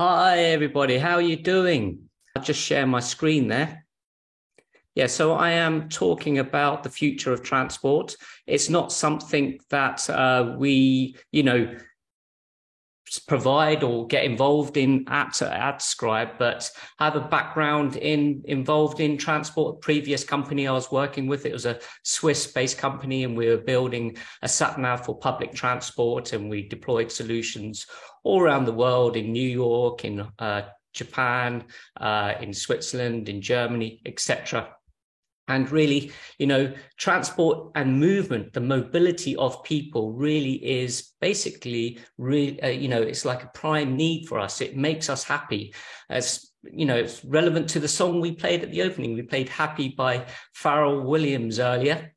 Hi, everybody. How are you doing? I'll just share my screen there. Yeah, so I am talking about the future of transport. It's not something that we provide or get involved in at Scribe, but I have a background involved in transport. The previous company I was working with, it was a Swiss-based company, and we were building a sat nav for public transport, and we deployed solutions all around the world, in New York, in Japan, in Switzerland, in Germany, etc. And really, transport and movement, the mobility of people really is basically, it's like a prime need for us. It makes us happy. As it's relevant to the song we played at the opening. We played Happy by Pharrell Williams earlier. I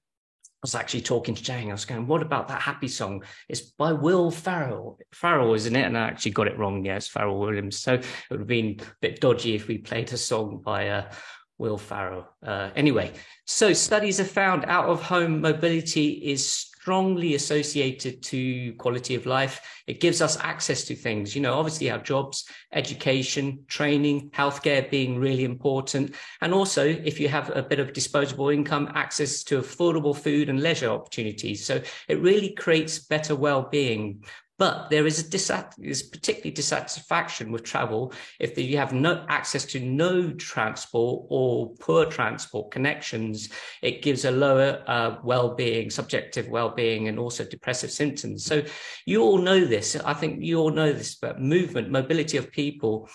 was actually talking to Jane. I was going, what about that Happy song? It's by Will Farrell, isn't it? And I actually got it wrong. Yeah, it's Pharrell Williams. So it would have been a bit dodgy if we played a song by Will Farrell. Anyway, so studies have found out-of-home mobility is strongly associated to quality of life. It gives us access to things, obviously our jobs, education, training, healthcare being really important. And also, if you have a bit of disposable income, access to affordable food and leisure opportunities. So it really creates better well-being. But there is particularly dissatisfaction with travel if you have no access to no transport or poor transport connections. It gives a lower well-being, subjective well-being, and also depressive symptoms. So you all know this. I think you all know this, but mobility of people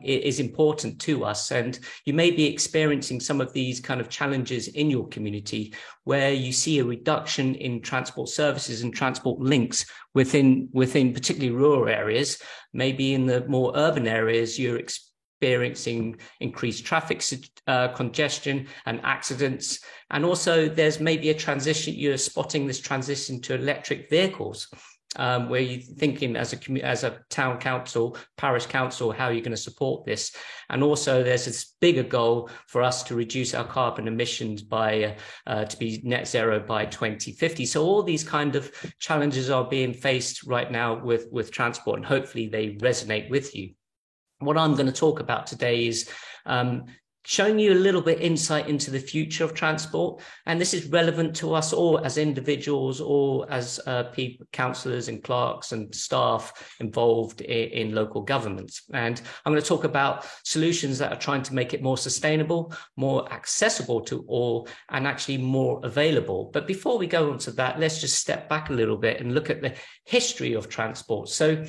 is important to us. And you may be experiencing some of these kind of challenges in your community where you see a reduction in transport services and transport links within particularly rural areas. Maybe in the more urban areas, you're experiencing increased traffic congestion and accidents. And also there's maybe a transition, you're spotting this transition to electric vehicles. Where you're thinking as a town council, parish council, how you're going to support this. And also there's this bigger goal for us to reduce our carbon emissions to be net zero by 2050. So all these kind of challenges are being faced right now with transport, and hopefully they resonate with you. What I'm going to talk about today is showing you a little bit insight into the future of transport. And this is relevant to us all as individuals or as people, councillors and clerks and staff involved in local governments. And I'm going to talk about solutions that are trying to make it more sustainable, more accessible to all, and actually more available. But before we go on to that, let's just step back a little bit and look at the history of transport. So,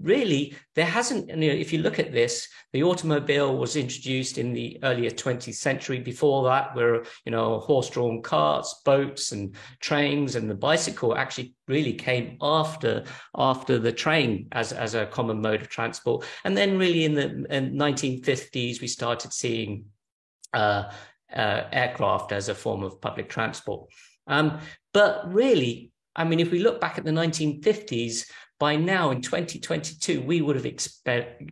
really, there hasn't, if you look at this, the automobile was introduced in the earlier 20th century. Before that, were horse-drawn carts, boats, and trains, and the bicycle actually really came after the train as a common mode of transport. And then, really, in the 1950s, we started seeing aircraft as a form of public transport. But really, I mean, if we look back at the 1950s, by now in 2022, we would have expected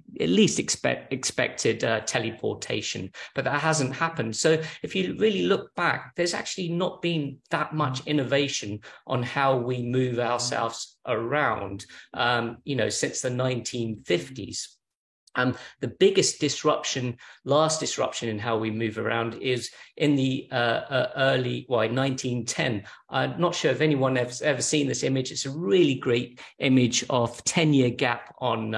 teleportation, but that hasn't happened. So if you really look back, there's actually not been that much innovation on how we move ourselves around, since the 1950s. The biggest last disruption in how we move around is in the early 1910. I'm not sure if anyone has ever seen this image. It's a really great image of 10-year gap on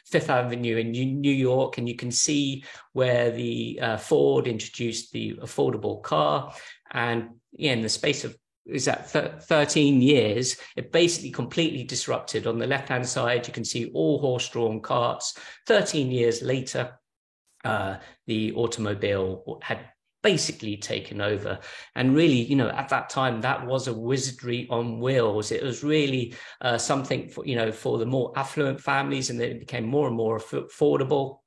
Fifth Avenue in New York, and you can see where the Ford introduced the affordable car, and in the space of 13 years, it basically completely disrupted. On the left-hand side, you can see all horse-drawn carts. 13 years later, the automobile had basically taken over. And really, at that time, that was a wizardry on wheels. It was really something for the more affluent families, and it became more and more affordable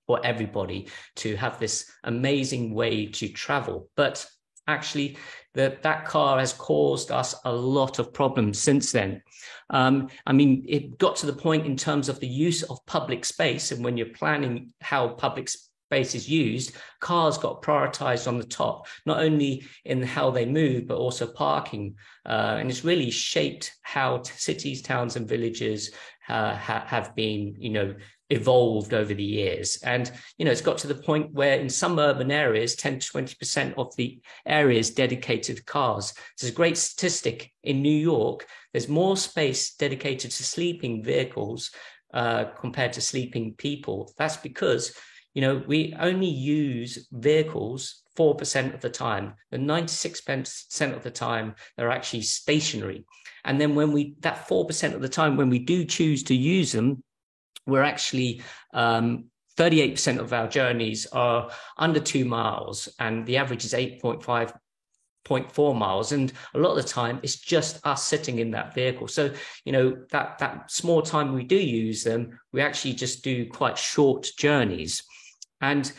for everybody to have this amazing way to travel. But actually, that car has caused us a lot of problems since then. It got to the point in terms of the use of public space, and when you're planning how public space is used, cars got prioritized on the top, not only in how they move, but also parking. And it's really shaped how cities, towns, and villages have been, evolved over the years. And, it's got to the point where in some urban areas, 10 to 20% of the area is dedicated to cars. There's a great statistic in New York. There's more space dedicated to sleeping vehicles compared to sleeping people. That's because, we only use vehicles 4% of the time. The 96% of the time, they're actually stationary. And then that 4% of the time, when we do choose to use them, we're actually 38% of our journeys are under 2 miles, and the average is 8.4 miles. And a lot of the time, it's just us sitting in that vehicle. So, that small time we do use them, we actually just do quite short journeys. And,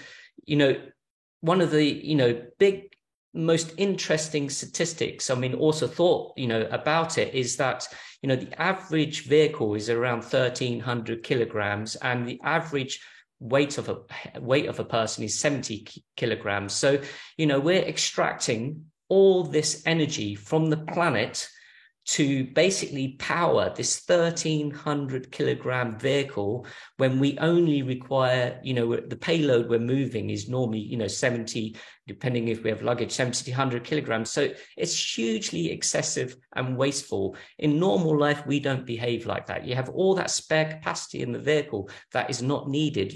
one of the, big, most interesting statistics, also thought, about it, is that, the average vehicle is around 1,300 kilograms, and the average weight of a person is 70 kilograms. So, we're extracting all this energy from the planet to basically power this 1,300 kilogram vehicle, when we only require, the payload we're moving is normally, 70, depending if we have luggage, 70 to 100 kilograms. So it's hugely excessive and wasteful. In normal life, we don't behave like that. You have all that spare capacity in the vehicle that is not needed.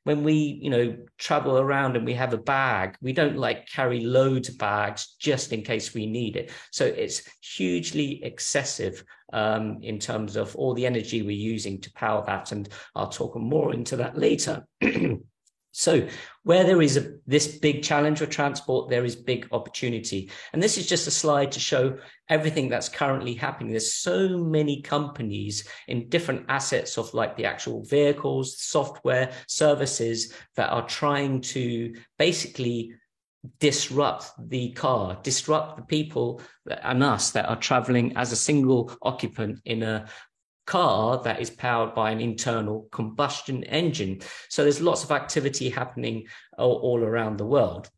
When we, travel around and we have a bag, we don't carry loads of bags just in case we need it. So it's hugely excessive in terms of all the energy we're using to power that. And I'll talk more into that later. So where there is this big challenge for transport, there is big opportunity. And this is just a slide to show everything that's currently happening. There's so many companies in different assets of the actual vehicles, software, services that are trying to basically disrupt the car, disrupt the people and us that are traveling as a single occupant in a car that is powered by an internal combustion engine. So there's lots of activity happening all around the world.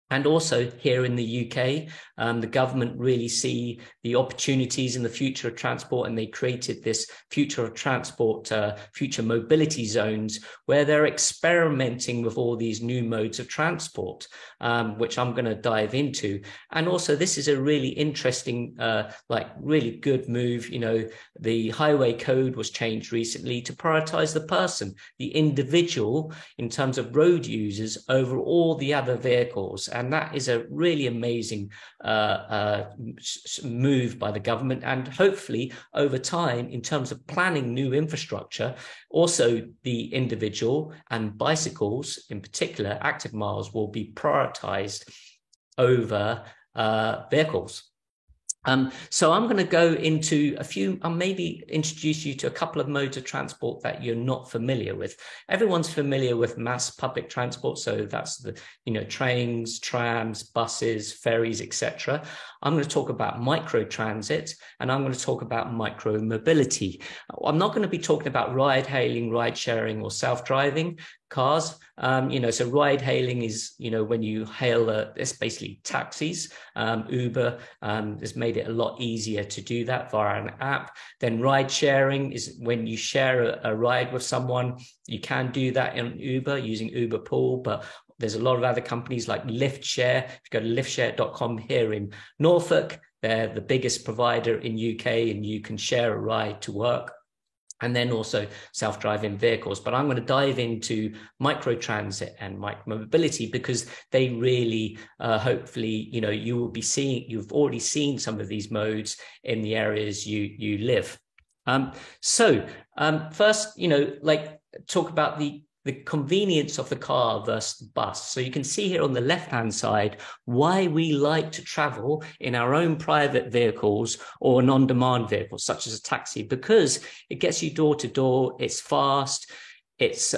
And also here in the UK, the government really see the opportunities in the future of transport, and they created this future of transport, future mobility zones, where they're experimenting with all these new modes of transport, which I'm going to dive into. And also this is a really interesting, really good move. The highway code was changed recently to prioritize the person, the individual, in terms of road users over all the other vehicles. And that is a really amazing move by the government. And hopefully over time, in terms of planning new infrastructure, also the individual and bicycles in particular, active miles, will be prioritized over vehicles. So I'm going to go into a few, I'll maybe introduce you to a couple of modes of transport that you're not familiar with. Everyone's familiar with mass public transport. So that's the, trains, trams, buses, ferries, etc. I'm going to talk about micro transit, and I'm going to talk about micro mobility. I'm not going to be talking about ride hailing, ride sharing, or self-driving cars. So ride hailing is, when you hail, it's basically taxis. Uber has made it a lot easier to do that via an app. Then ride sharing is when you share a ride with someone. You can do that in Uber using Uber Pool, but there's a lot of other companies like LiftShare. If you go to liftshare.com here in Norfolk, they're the biggest provider in UK, and you can share a ride to work. And then also self-driving vehicles. But I'm going to dive into microtransit and micromobility because they really, hopefully, you've already seen some of these modes in the areas you live. First, talk about the convenience of the car versus the bus. So you can see here on the left-hand side why we like to travel in our own private vehicles or an on-demand vehicle, such as a taxi, because it gets you door to door, it's fast, it's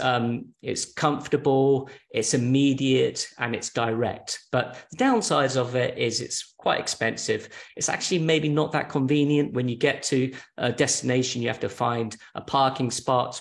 comfortable, it's immediate, and it's direct. But the downsides of it is it's quite expensive. It's actually maybe not that convenient. When you get to a destination, you have to find a parking spot.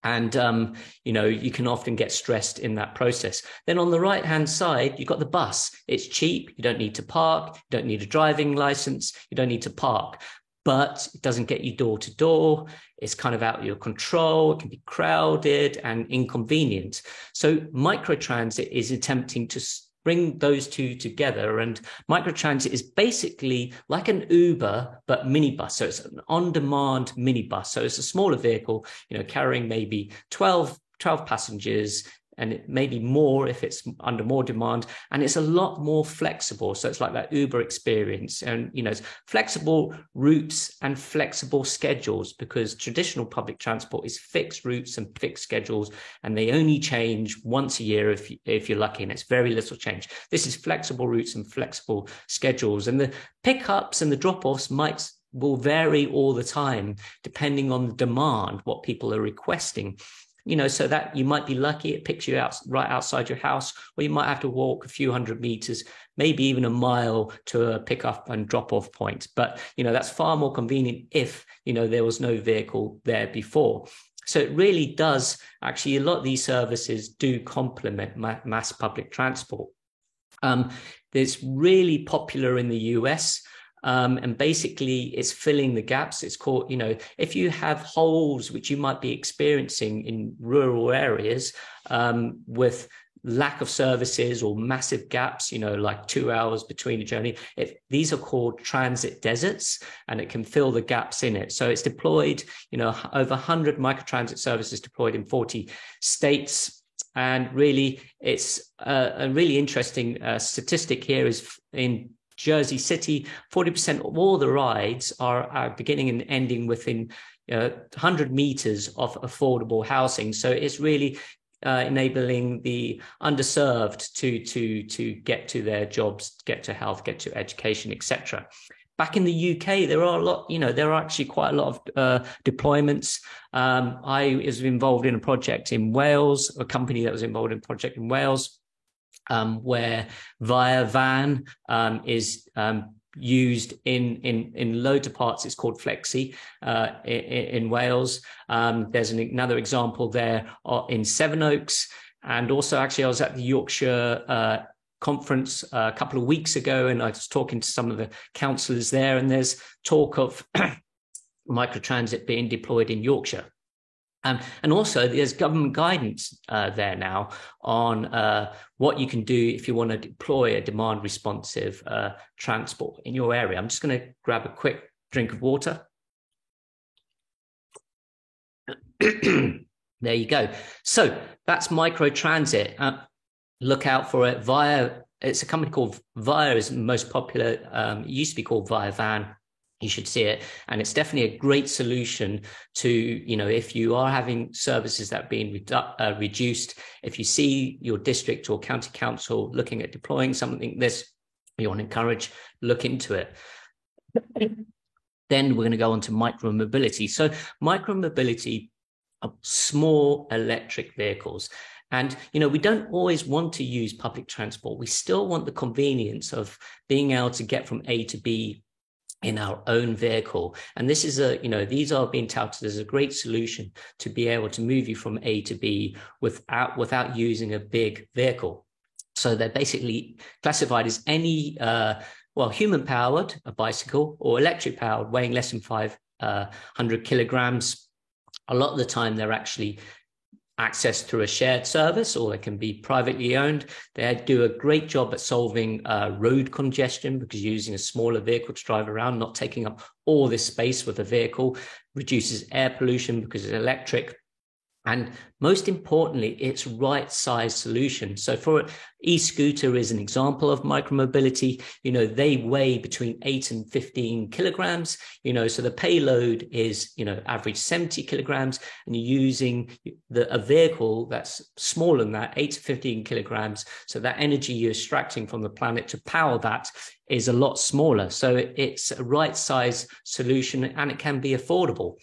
And, you can often get stressed in that process. Then on the right-hand side, you've got the bus. It's cheap. You don't need to park. You don't need a driving license. You don't need to park. But it doesn't get you door to door. It's kind of out of your control. It can be crowded and inconvenient. So microtransit is attempting to bring those two together. And microtransit is basically like an Uber, but minibus. So it's an on-demand minibus. So it's a smaller vehicle, carrying maybe 12 passengers, and it may be more if it's under more demand, and it's a lot more flexible. So it's like that Uber experience, and it's flexible routes and flexible schedules, because traditional public transport is fixed routes and fixed schedules, and they only change once a year if you're lucky, and it's very little change. This is flexible routes and flexible schedules, and the pickups and the drop-offs will vary all the time depending on the demand, what people are requesting. So that you might be lucky, it picks you out right outside your house, or you might have to walk a few hundred meters, maybe even a mile to a pick up and drop off point. But, that's far more convenient if, there was no vehicle there before. So it really does, actually, a lot of these services do complement mass public transport. It's really popular in the US. And basically it's filling the gaps. It's called, if you have holes which you might be experiencing in rural areas with lack of services or massive gaps, like 2 hours between a journey, these are called transit deserts, and it can fill the gaps in it. So it's deployed, over 100 microtransit services deployed in 40 states. And really, it's a really interesting statistic here is in Jersey City, 40% of all the rides are beginning and ending within 100 meters of affordable housing. So it's really enabling the underserved to get to their jobs, get to health, get to education, etc. Back in the UK, there are actually quite a lot of deployments. I was involved in a project in Wales, a company that was involved in a project in Wales, where Via Van is used in loads of parts. It's called Flexi in Wales. There's another example there in Sevenoaks. And also, actually, I was at the Yorkshire conference a couple of weeks ago, and I was talking to some of the councillors there, and there's talk of microtransit being deployed in Yorkshire. And also there's government guidance there now on what you can do if you want to deploy a demand responsive transport in your area. I'm just going to grab a quick drink of water. There you go. So that's microtransit. Look out for it. It's a company called Via, is the most popular. It used to be called Via Van. You should see it. And it's definitely a great solution to, if you are having services that are being reduced, if you see your district or county council looking at deploying something this, you want to encourage, look into it. Then we're going to go on to micromobility. So micromobility are small electric vehicles. And, we don't always want to use public transport. We still want the convenience of being able to get from A to B in our own vehicle. And this is these are being touted as a great solution to be able to move you from A to B without using a big vehicle. So they're basically classified as any, human powered, a bicycle, or electric powered, weighing less than 500 kilograms. A lot of the time they're actually accessed through a shared service, or they can be privately owned. They do a great job at solving road congestion, because using a smaller vehicle to drive around, not taking up all this space with a vehicle, reduces air pollution because it's electric. And most importantly, it's right size solution. So for e-scooter is an example of micromobility. They weigh between 8 and 15 kilograms, so the payload is, average 70 kilograms, and you're using a vehicle that's smaller than that, 8 to 15 kilograms. So that energy you're extracting from the planet to power that is a lot smaller. So it's a right size solution, and it can be affordable.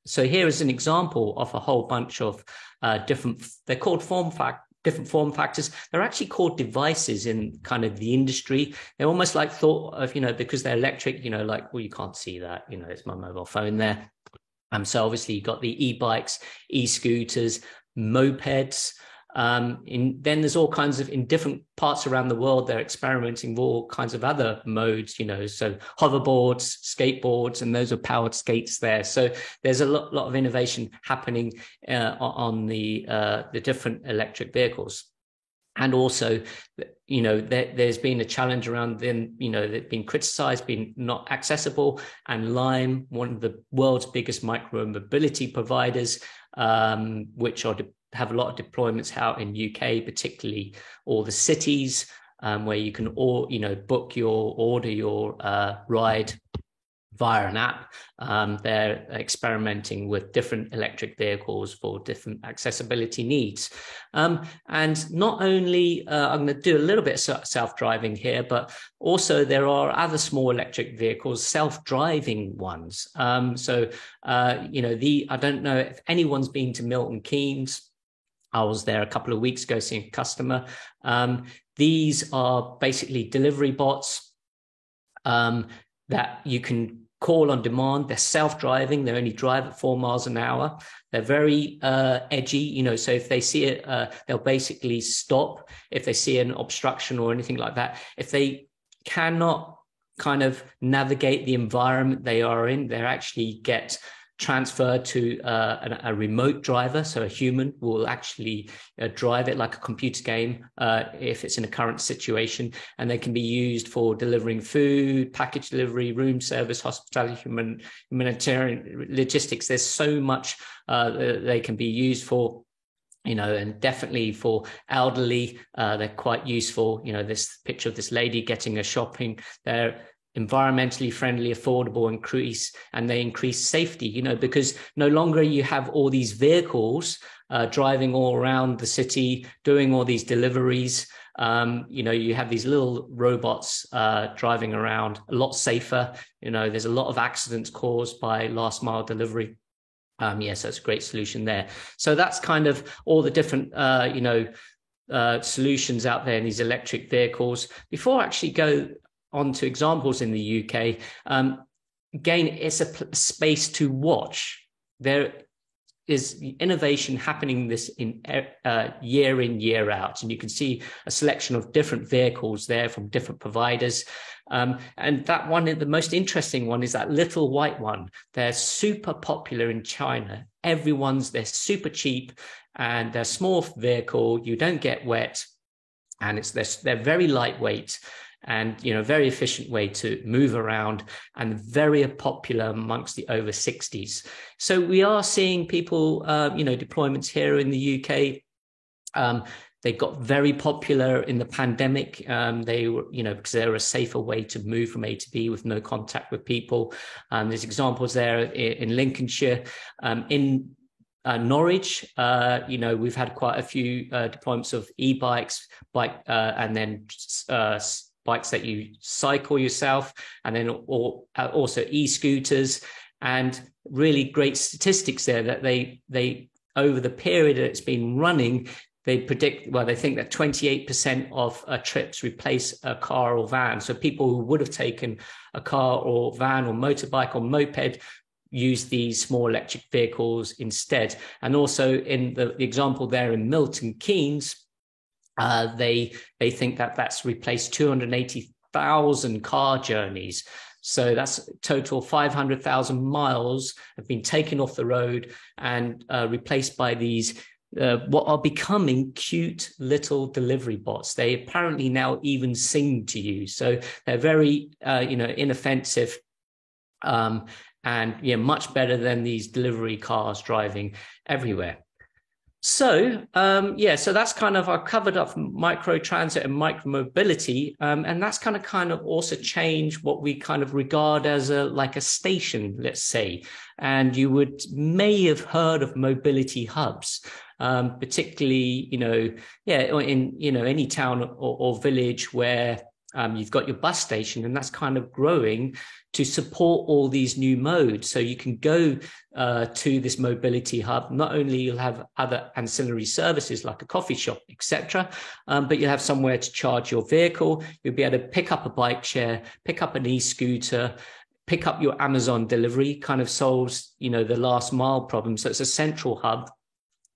So here is an example of a whole bunch of they're called different form factors. They're actually called devices in kind of the industry. They're almost like thought of, because they're electric, you can't see that, it's my mobile phone there. So obviously you've got the e-bikes, e-scooters, mopeds. Then there's all kinds of, in different parts around the world, they're experimenting with all kinds of other modes, so hoverboards, skateboards, and those are powered skates there. So there's a lot of innovation happening on the different electric vehicles. And also, there's been a challenge around them, they've been criticized, being not accessible. And Lime, one of the world's biggest micro-mobility providers, which have a lot of deployments out in UK, particularly all the cities, where you can order your ride via an app. They're experimenting with different electric vehicles for different accessibility needs. And not only, I'm going to do a little bit of self-driving here, but also there are other small electric vehicles, self-driving ones. I don't know if anyone's been to Milton Keynes. I was there a couple of weeks ago seeing a customer. These are basically delivery bots that you can call on demand. They're self-driving. They only drive at 4 miles an hour. They're very edgy, so if they see it, they'll basically stop if they see an obstruction or anything like that. If they cannot kind of navigate the environment they are in, they actually get transferred to a remote driver, so a human will actually drive it like a computer game if it's in a current situation, and they can be used for delivering food, package delivery, room service, hospitality, humanitarian logistics. There's so much they can be used for. And definitely for elderly, they're quite useful. This picture of this lady getting a shopping, they're environmentally friendly, affordable, and they increase safety, because no longer you have all these vehicles driving all around the city, doing all these deliveries. You have these little robots driving around, a lot safer. There's a lot of accidents caused by last mile delivery. So it's a great solution there. So that's kind of all the different, solutions out there in these electric vehicles. Before I actually go on to examples in the UK, again, it's a space to watch. There is innovation happening this in year in, year out. And you can see a selection of different vehicles there from different providers. And that one, the most interesting one, is that little white one. They're super popular in China. They're super cheap, and they're a small vehicle. You don't get wet, and they're very lightweight, and very efficient way to move around, and very popular amongst the over 60s. So we are seeing people, deployments here in the UK. They got very popular in the pandemic. They were, because they're a safer way to move from A to B with no contact with people. There's examples there in Lincolnshire. In Norwich, we've had quite a few deployments of e-bikes, and then bikes that you cycle yourself, and then also e-scooters, and really great statistics there that they over the period that it's been running, they think that 28% of trips replace a car or van. So people who would have taken a car or van or motorbike or moped use these small electric vehicles instead. And also in the example there in Milton Keynes, they think that that's replaced 280,000 car journeys. So that's total 500,000 miles have been taken off the road and replaced by these what are becoming cute little delivery bots. They apparently now even sing to you. So they're very inoffensive, and much better than these delivery cars driving everywhere. So, so that's kind of, I covered up micro transit and micro mobility, and that's kind of also changed what we kind of regard as like a station, let's say. And you may have heard of mobility hubs, particularly, in, any town or village where you've got your bus station, and that's kind of growing to support all these new modes. So you can go to this mobility hub. Not only you'll have other ancillary services like a coffee shop, etc., but you'll have somewhere to charge your vehicle. You'll be able to pick up a bike share, pick up an e-scooter, pick up your Amazon delivery kind of solves, you know, the last mile problem. So it's a central hub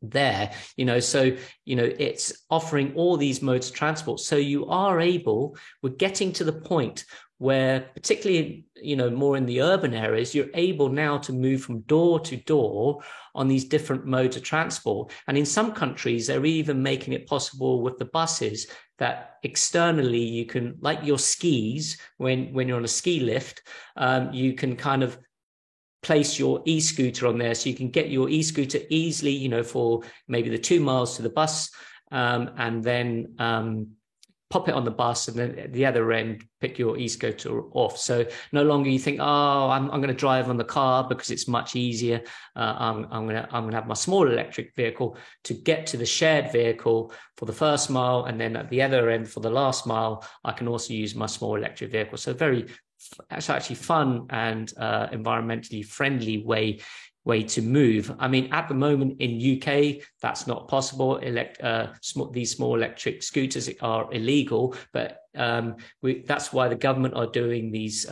there, you know, so, you know, it's offering all these modes of transport. So you are able, we're getting to the point where, particularly, you know, more in the urban areas, you're able now to move from door to door on these different modes of transport. And in some countries, they're even making it possible with the buses that externally you can, like your skis, when you're on a ski lift, you can kind of place your e-scooter on there, so you can get your e-scooter easily, you know, for maybe the 2 miles to the bus, and then pop it on the bus, and then at the other end pick your e-scooter off. So no longer you think, oh, I'm going to drive on the car because it's much easier. I'm going to have my small electric vehicle to get to the shared vehicle for the first mile, and then at the other end for the last mile, I can also use my small electric vehicle. So it's actually fun and environmentally friendly way to move. I mean, at the moment in UK, that's not possible. These small electric scooters are illegal, but that's why the government are doing these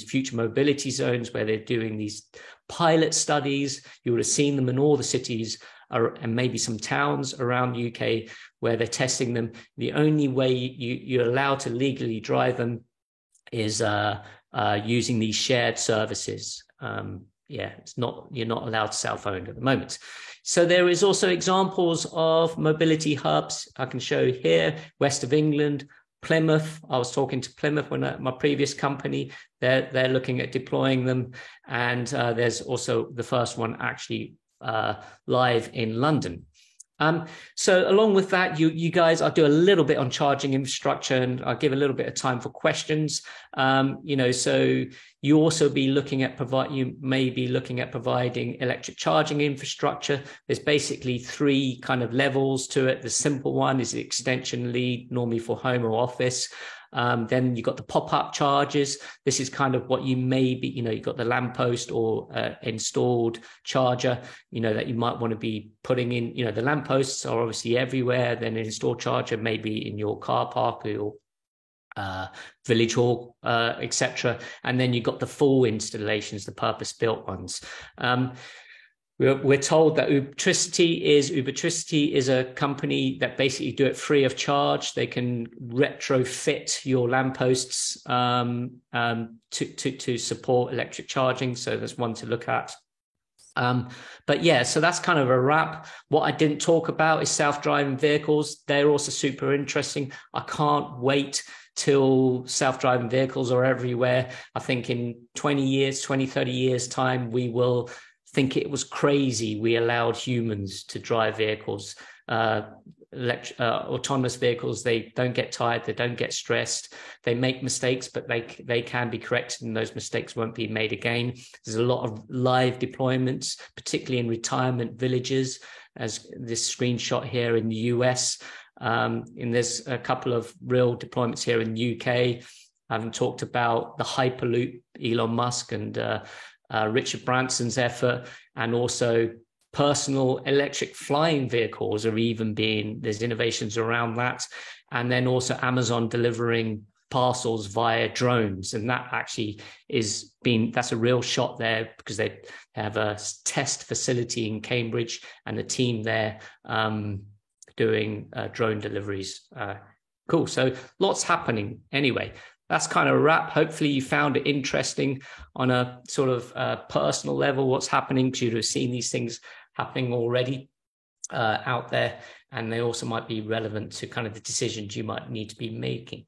future mobility zones, where they're doing these pilot studies. You would have seen them in all the cities and maybe some towns around the UK where they're testing them. The only way you're allowed to legally drive them is using these shared services. You're not allowed cell phone at the moment. So there is also examples of mobility hubs. I can show here, west of England, Plymouth. I was talking to Plymouth when my previous company, they're looking at deploying them. And there's also the first one actually live in London. So along with that, you guys, I'll do a little bit on charging infrastructure, and I'll give a little bit of time for questions. So you also you may be looking at providing electric charging infrastructure. There's basically 3 kind of levels to it. The simple one is the extension lead, normally for home or office. Then you've got the pop-up chargers. This is kind of what you may be, you've got the lamppost or installed charger, that you might want to be putting in. The lampposts are obviously everywhere. Then an installed charger may be in your car park or village hall, etc. And then you've got the full installations, the purpose-built ones. We're told that Ubertricity is a company that basically do it free of charge. They can retrofit your lampposts to support electric charging. So there's one to look at. But yeah, so that's kind of a wrap. What I didn't talk about is self-driving vehicles. They're also super interesting. I can't wait till self-driving vehicles are everywhere. I think in 20, 30 years time, we will think it was crazy we allowed humans to drive vehicles. Autonomous vehicles, they don't get tired, they don't get stressed, they make mistakes, but they can be corrected, and those mistakes won't be made again. There's a lot of live deployments, particularly in retirement villages, as this screenshot here in the US. And there's a couple of real deployments here in the UK. I haven't talked about the Hyperloop, Elon Musk and Richard Branson's effort, and also personal electric flying vehicles are even there's innovations around that. And then also Amazon delivering parcels via drones. And that actually that's a real shot there, because they have a test facility in Cambridge and a team there doing drone deliveries. Cool. So lots happening anyway. That's kind of a wrap. Hopefully you found it interesting on a sort of personal level, what's happening, because you'd have seen these things happening already out there, and they also might be relevant to kind of the decisions you might need to be making.